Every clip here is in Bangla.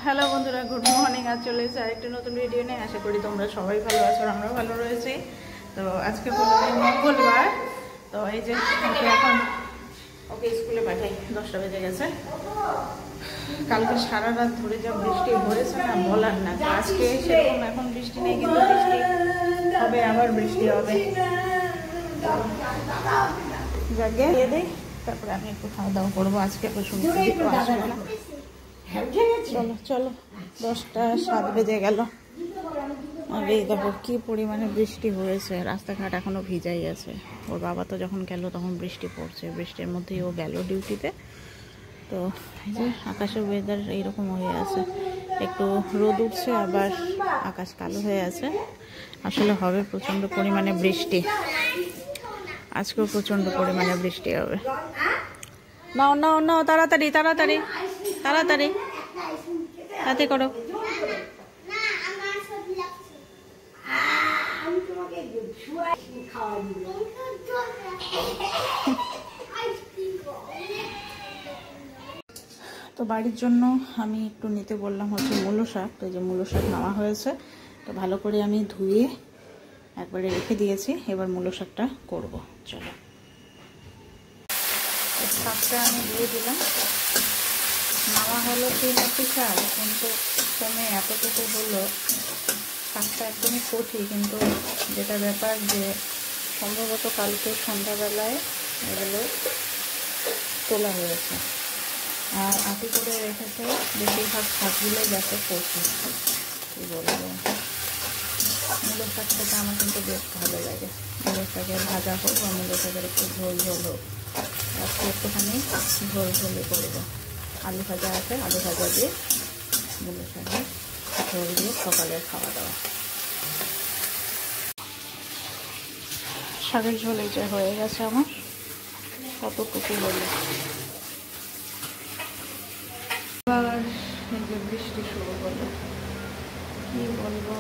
হ্যালো বন্ধুরা, গুড মর্নিং। আজ চলে এসেছি আরেকটি নতুন ভিডিও নিয়ে। আশা করি তোমরা সবাই ভালো আছো, আমরাও ভালো রয়েছি। তো আজকে হলো মঙ্গলবার। তো এই যে এখন ওকে স্কুলে পাঠাই, 10টা বেজে গেছে। কালকে সারা রাত ধরে যা বৃষ্টি হয়েছে না, বলার না। তো আজকে সেরকম এখন বৃষ্টি নেই, কিন্তু বৃষ্টি হবে, আবার বৃষ্টি হবে। যাকে দিয়ে দিই, তারপরে আমি একটু খাওয়া দাওয়া করবো। আজকে প্রচুর আসবে না। চলো চলো, 10টা 7 বেজে গেল। আর এই দেখো কি পরিমাণে বৃষ্টি হয়েছে, রাস্তাঘাট এখনো ভিজাই আছে। ওর বাবা তো যখন গেল তখন বৃষ্টি পড়ছে, বৃষ্টির মধ্যেই ও গেল ডিউটিতে। তো এই যে আকাশের ওয়েদার এইরকম হয়ে আছে, একটু রোদ উঠছে, আবার আকাশ কালো হয়ে আছে। আসলে হবে প্রচণ্ড পরিমাণে বৃষ্টি, আজকেও প্রচণ্ড পরিমাণে বৃষ্টি হবে। নাও নাও নাও, তাড়াতাড়ি তাড়াতাড়ি তাড়াতাড়ি হাতে করো। তো বাড়ির জন্য আমি একটু নিতে বললাম হচ্ছে মূলো শাক। তো এই যে মূলো শাক নেওয়া হয়েছে, তো ভালো করে আমি ধুয়ে একবারে রেখে দিয়েছি। এবার মূলো শাকটা করবো। চলো, শাকটা আমি দিয়ে দিলাম। নেওয়া হলো 3 শাক, কিন্তু কমে এতটুকু হলো। শাকটা একদমই কচি, কিন্তু যেটা ব্যাপার যে সম্ভবত কালকে সন্ধ্যাবেলায় এগুলো তোলা হয়েছে, আর আটি করে রেখেছে। বেশিরভাগ শাকগুলো গেছে কচি। কী বলবো, মূলো শাক খেতে আমার কিন্তু বেশ ভালো লাগে। মূলো শাকের ভাজা হোক বা মূলো শাকের একটু ঝোল ঝোল হোক, আজকে একটুখানি ঝোল ঝোলে করবো। আলু ভাজা আছে, আলু ভাজা দিয়ে মূলো শাকের ঝোল দিয়ে সকালের খাওয়া দাওয়া। শাকের ঝোল এই যে হয়ে গেছে আমার, কতটুকু হলো। আবার এই যে বৃষ্টি শুরু হলো, কি বলবো,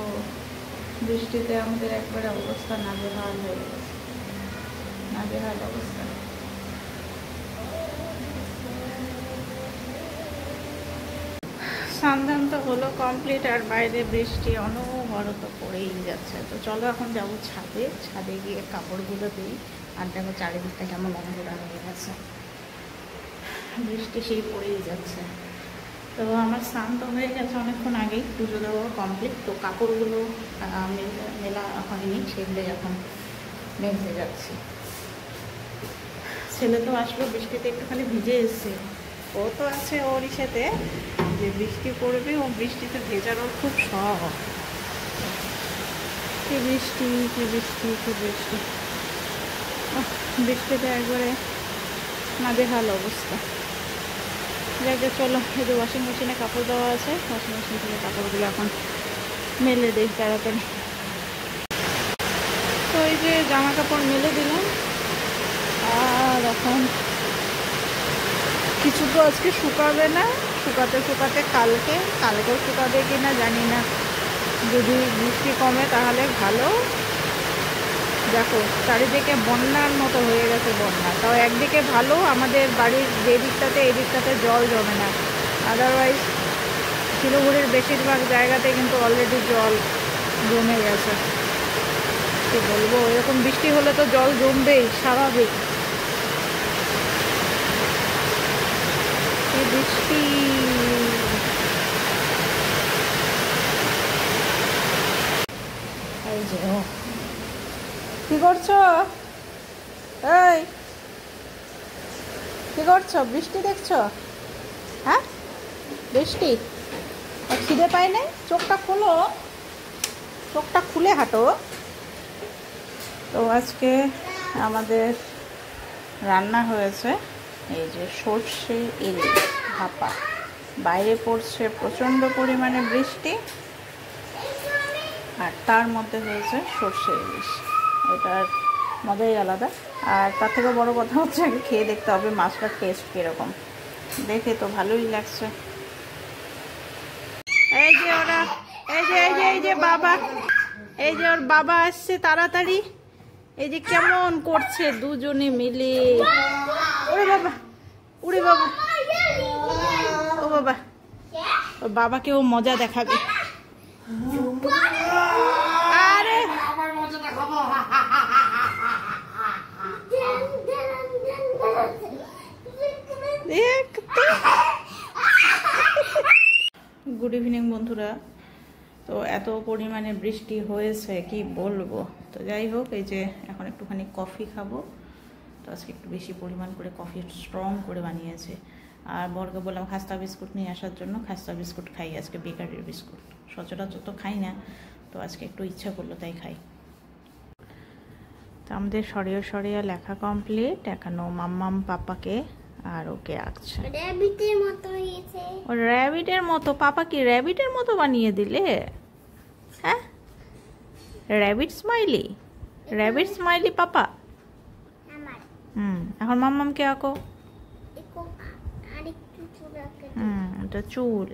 বৃষ্টিতে আমাদের একবারে অবস্থা নাজেহাল হয়ে গেছে, নাজেহাল অবস্থা। সন্ধান তো হলো কমপ্লিট, আর বাইরে বৃষ্টি অনবরত পড়েই যাচ্ছে। তো চলো এখন যাবো ছাদে, ছাদে গিয়ে কাপড়গুলো দিই। আর দেখো চারিদিকটা কেমন অন্ধকার হয়ে গেছে, বৃষ্টি সেই পড়েই যাচ্ছে। তো আমার স্নান তো হয়ে গেছে অনেকক্ষণ আগেই, পুজো দেওয়া কমপ্লিট। তো কাপড়গুলো মেলা হয়নি, সেগুলো এখন মেলতে যাচ্ছি। ছেলে তো আসলো, বৃষ্টিতে একটুখানি ভিজে এসছে। ও তো আছে ওর ইসেতে যে বৃষ্টি পড়বে, ও বৃষ্টিতে ভেজার ওর খুব শখ। কি বৃষ্টি, কি বৃষ্টি, কি বৃষ্টি, বৃষ্টিতে একবারে নাজেহাল অবস্থা। যাকে চলো, এই যে ওয়াশিং মেশিনে কাপড় দেওয়া আছে, ওয়াশিং মেশিন থেকে কাপড়গুলো এখন মেলে দিই তাড়াতাড়ি। তো এই যে জামা কাপড় মেলে দিলাম, আর এখন কিছু তো আজকে শুকাবে না, শুকাতে শুকাতে কালকেও শুকাবে কিনা জানি না। যদি বৃষ্টি কমে তাহলে ভালো। দেখো চারিদিকে বন্যার মতো হয়ে গেছে, বন্যা। তাও একদিকে ভালো, আমাদের বাড়ির যে দিকটাতে, এই দিকটাতে জল জমে না। আদারওয়াইজ শিলিগুড়ির বেশিরভাগ জায়গাতে কিন্তু অলরেডি জল জমে গেছে। কি বলবো, এরকম বৃষ্টি হলে তো জল জমবেই, স্বাভাবিক। এই বৃষ্টি, এই যে কি করছো, এই কি করছো, বৃষ্টি দেখছো? হ্যাঁ, বৃষ্টি, খিদে পাই নাই? চোখটা খোলো, চোখটা খুলে হাঁটো। তো আজকে আমাদের রান্না হয়েছে এই যে সর্ষে ইলিশ ভাপা। বাইরে পড়ছে প্রচণ্ড পরিমাণে বৃষ্টি, আর তার মধ্যে হয়েছে সর্ষে ইলিশ। এটার মজাই আলাদা। আর তার থেকে বড় কথা হচ্ছে আগে খেয়ে দেখতে হবে মাছটার টেস্ট কীরকম। দেখে তো ভালোই লাগছে। এই যে ওরা, এই যে বাবা, এই যে ওর বাবা আসছে তাড়াতাড়ি। এই যে কেমন করছে দুজনে মিলে। ওরে বাবা, ওরে বাবা, ও বাবা, ওর বাবাকেও মজা দেখাবে। আরে গুড ইভিনিং বন্ধুরা। তো এত পরিমাণে বৃষ্টি হয়েছে কি বলবো। তো যাই হোক, এই যে এখন একটুখানি কফি খাবো। তো আজকে একটু বেশি পরিমাণ করে কফি স্ট্রং করে বানিয়েছে। আর বরকে বললাম খাস্তা বিস্কুট নিয়ে আসার জন্য, খাস্তা বিস্কুট খাই আজকে, বেকারির বিস্কুট সচরাচর তো খাই না, তো আজকে একটু ইচ্ছা করলো তাই খাই। তো আমাদের সরিয়ে সরিয়ে লেখা কমপ্লিট। এখনো মাম্মাম পাপাকে আর ওকে আঁকছে। র‍্যাবিটের মতো হয়েছে। ও র‍্যাবিটের মতো? পাপা কি র‍্যাবিটের মতো বানিয়ে দিলে? হ্যাঁ, র‍্যাবিট স্মাইলি, র‍্যাবিট স্মাইলি পাপা। আমার এখন মাম্মামকে আঁকো। আরেকটু চুল আঁকে। এটা চুল।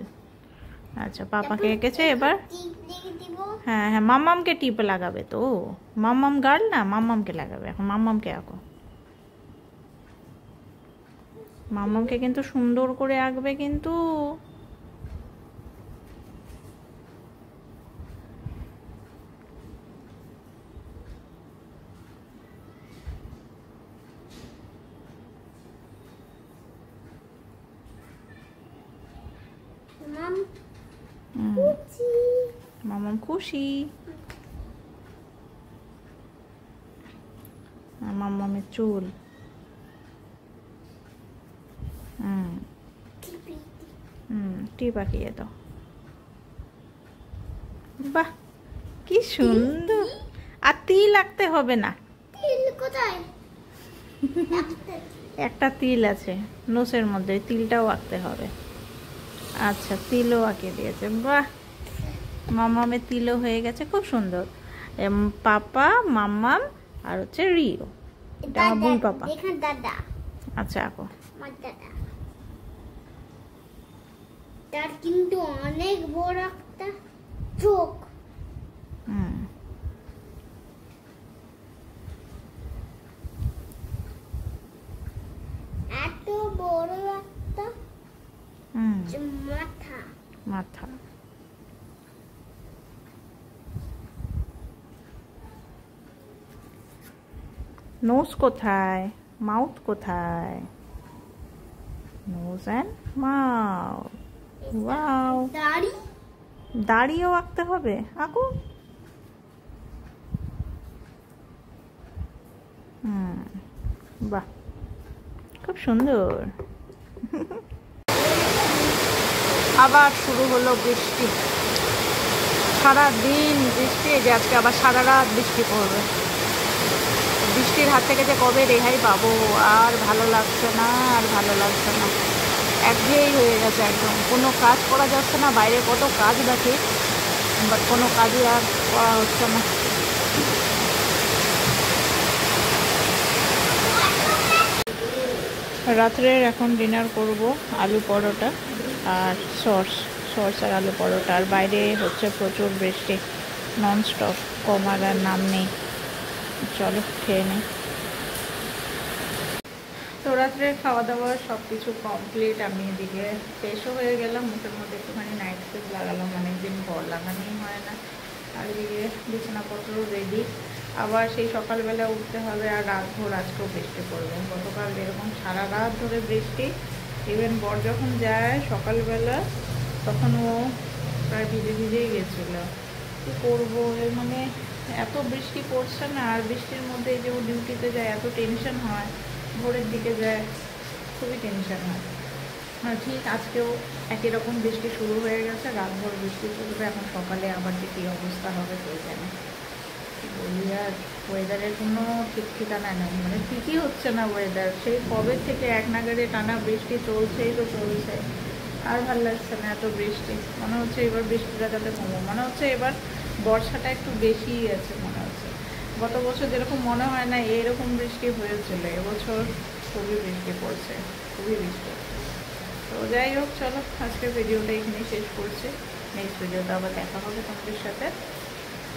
আচ্ছা, পাপাকে এঁকেছে এবার। টিপ দিয়ে দিব। হ্যাঁ হ্যাঁ, মাম্মামকে টিপ লাগাবে তো। মাম্মাম গার্ল না, মাম্মামকে লাগাবে। এখন মাম্মামকে আঁকো। মাম্মামকে কিন্তু সুন্দর করে আঁকবে কিন্তু। মাম্মাম খুশি। মাম্মামের চুল। টিপ আঁকিয়ে দাও। বাহ, কি সুন্দর। আর তিল আঁকতে হবে না। তিল কোথায়? একটা তিল আছে নোসের মধ্যে, তিলটাও আঁকতে হবে। আচ্ছা, তিলও আঁকিয়ে দিয়েছে। বাহ, মাম্মামের তিলও হয়ে গেছে, খুব সুন্দর। পাপা, মাম্মাম আর হচ্ছে রিও। এটা আমার বুই পাপা। দাদা। আচ্ছা, আঁকো। দাদা তার কিন্তু অনেক বড় একটা চোখ। এত বড় একটা মাথা। মাথা। নোজ কোথায়? মাউথ কোথায়? Nose and mouth. ওয়াও, দাড়ি। দাড়িও আঁকতে হবে। আঁকো। বাহ, খুব সুন্দর। আবার শুরু হলো বৃষ্টি। সারা দিন বৃষ্টি, যে আজকে আবার সারা রাত বৃষ্টি পড়বে। বৃষ্টির হাত থেকে যে কবে রেহাই পাবো। আর ভালো লাগছে না, আর ভালো লাগছে না। একঘেয়েই হয়ে গেছে একদম। কোনো কাজ করা যাচ্ছে না। বাইরে কত কাজ দেখি, বাট কোনো কাজই আর করা হচ্ছে না। রাত্রের এখন ডিনার করব আলু পরোটা আর সস আর আলু পরোটা। আর বাইরে হচ্ছে প্রচুর বৃষ্টি, ননস্টপ, কমার আর নাম নেই। চলো খেয়ে নিই। তো রাত্রে খাওয়া দাওয়া সব কিছু কমপ্লিট। আমি এদিকে ফ্রেশও হয়ে গেলাম, মুখের মধ্যে একটুখানি নাইট ক্রিম লাগালাম, অনেকদিন পর, লাগানোই হয় না। আর এদিকে বিছানাপত্র রেডি। আবার সেই সকালবেলা উঠতে হবে, আর রাতভর আজকেও বৃষ্টি পড়বে। গতকাল এরকম সারা রাত ধরে বৃষ্টি। ইভেন বর যখন যায় সকালবেলা, তখন ও প্রায় ভিজে ভিজেই গেছিলো। কী করবো, মানে এত বৃষ্টি পড়ছে না। আর বৃষ্টির মধ্যে এই যে ও ডিউটিতে যায়, এত টেনশন হয়। ভোরের দিকে যায়, খুবই টেনশন হয়। আর ঠিক আজকেও একই রকম বৃষ্টি শুরু হয়ে গেছে, রাতভর বৃষ্টি পড়বে। এখন সকালে আবার যে কী অবস্থা হবে কে জানে। বলি আর ওয়েদারের কোনো ঠিক ঠিকানা নেই, মানে ঠিকই হচ্ছে না ওয়েদার। সেই কবে থেকে এক নাগাড়ে টানা বৃষ্টি চলছেই তো চলছে। আর ভালো লাগছে না এত বৃষ্টি। মনে হচ্ছে এবার বৃষ্টিটা যাতে কমো। মনে হচ্ছে এবার বর্ষাটা একটু বেশিই আছে মনে হচ্ছে। গত বছর যেরকম মনে হয় না এরকম বৃষ্টি হয়েছিল, এবছর খুবই বৃষ্টি পড়ছে, খুবই বৃষ্টি। তো যাই হোক, চলো আজকের ভিডিওটা এখানেই শেষ করছি। নেক্সট ভিডিওতে আবার দেখা হবে তোমাদের সাথে।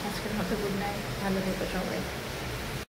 আজকের মতো গুড নাইট, ভালো থেকো সবাই।